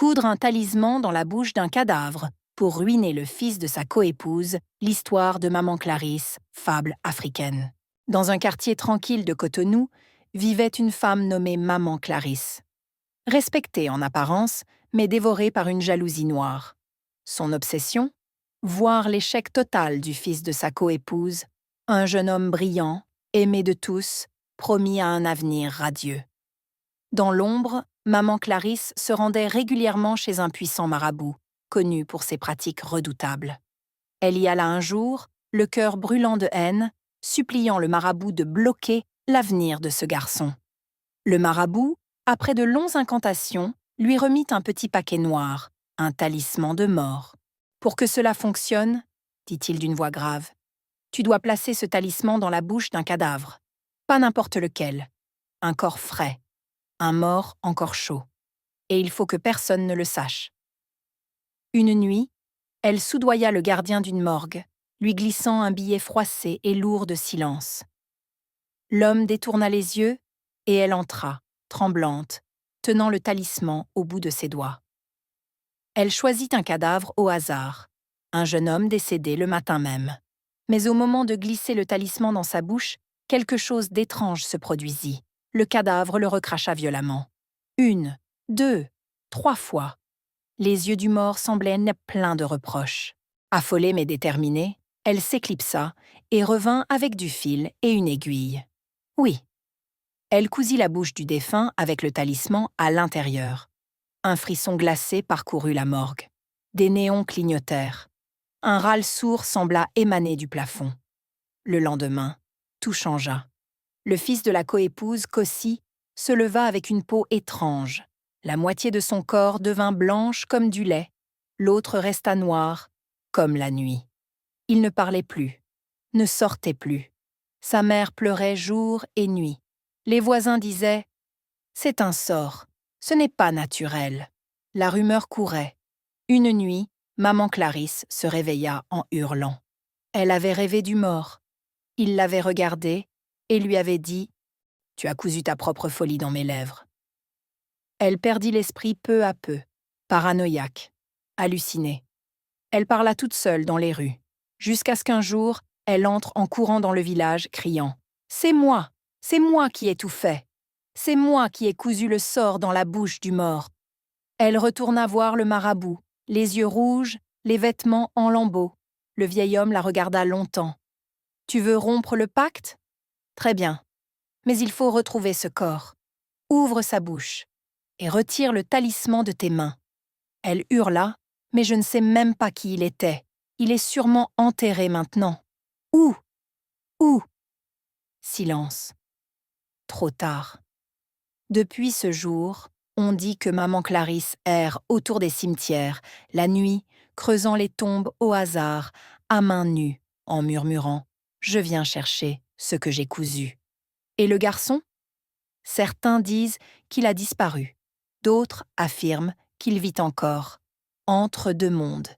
coudre un talisman dans la bouche d'un cadavre pour ruiner le fils de sa coépouse, l'histoire de Maman Clarisse, fable africaine. Dans un quartier tranquille de Cotonou, vivait une femme nommée Maman Clarisse. Respectée en apparence, mais dévorée par une jalousie noire. Son obsession? Voir l'échec total du fils de sa coépouse, un jeune homme brillant, aimé de tous, promis à un avenir radieux. Dans l'ombre, Maman Clarisse se rendait régulièrement chez un puissant marabout, connu pour ses pratiques redoutables. Elle y alla un jour, le cœur brûlant de haine, suppliant le marabout de bloquer l'avenir de ce garçon. Le marabout, après de longues incantations, lui remit un petit paquet noir, un talisman de mort. « Pour que cela fonctionne, dit-il d'une voix grave, tu dois placer ce talisman dans la bouche d'un cadavre. Pas n'importe lequel. Un corps frais. Un mort encore chaud. Et il faut que personne ne le sache. » Une nuit, elle soudoya le gardien d'une morgue, lui glissant un billet froissé et lourd de silence. L'homme détourna les yeux et elle entra, tremblante, tenant le talisman au bout de ses doigts. Elle choisit un cadavre au hasard, un jeune homme décédé le matin même. Mais au moment de glisser le talisman dans sa bouche, quelque chose d'étrange se produisit. Le cadavre le recracha violemment. 1, 2, 3 fois. Les yeux du mort semblaient pleins de reproches. Affolée mais déterminée, elle s'éclipsa et revint avec du fil et une aiguille. Oui. Elle cousit la bouche du défunt avec le talisman à l'intérieur. Un frisson glacé parcourut la morgue. Des néons clignotèrent. Un râle sourd sembla émaner du plafond. Le lendemain, tout changea. Le fils de la coépouse, Kossi, se leva avec une peau étrange. La moitié de son corps devint blanche comme du lait, l'autre resta noire, comme la nuit. Il ne parlait plus, ne sortait plus. Sa mère pleurait jour et nuit. Les voisins disaient « C'est un sort, ce n'est pas naturel ». La rumeur courait. Une nuit, Maman Clarisse se réveilla en hurlant. Elle avait rêvé du mort. Il l'avait regardée et lui avait dit « Tu as cousu ta propre folie dans mes lèvres ». Elle perdit l'esprit peu à peu, paranoïaque, hallucinée. Elle parla toute seule dans les rues, jusqu'à ce qu'un jour, elle entre en courant dans le village, criant « C'est moi qui ai tout fait. C'est moi qui ai cousu le sort dans la bouche du mort. » Elle retourna voir le marabout, les yeux rouges, les vêtements en lambeaux. Le vieil homme la regarda longtemps. « Tu veux rompre le pacte ? Très bien. Mais il faut retrouver ce corps. Ouvre sa bouche et retire le talisman de tes mains. » Elle hurla, mais je ne sais même pas qui il était. Il est sûrement enterré maintenant. Où ? Où ? Silence. Trop tard. Depuis ce jour, on dit que Maman Clarisse erre autour des cimetières, la nuit, creusant les tombes au hasard, à main nue, en murmurant « Je viens chercher ce que j'ai cousu ». Et le garçon ? Certains disent qu'il a disparu. D'autres affirment qu'il vit encore, entre deux mondes.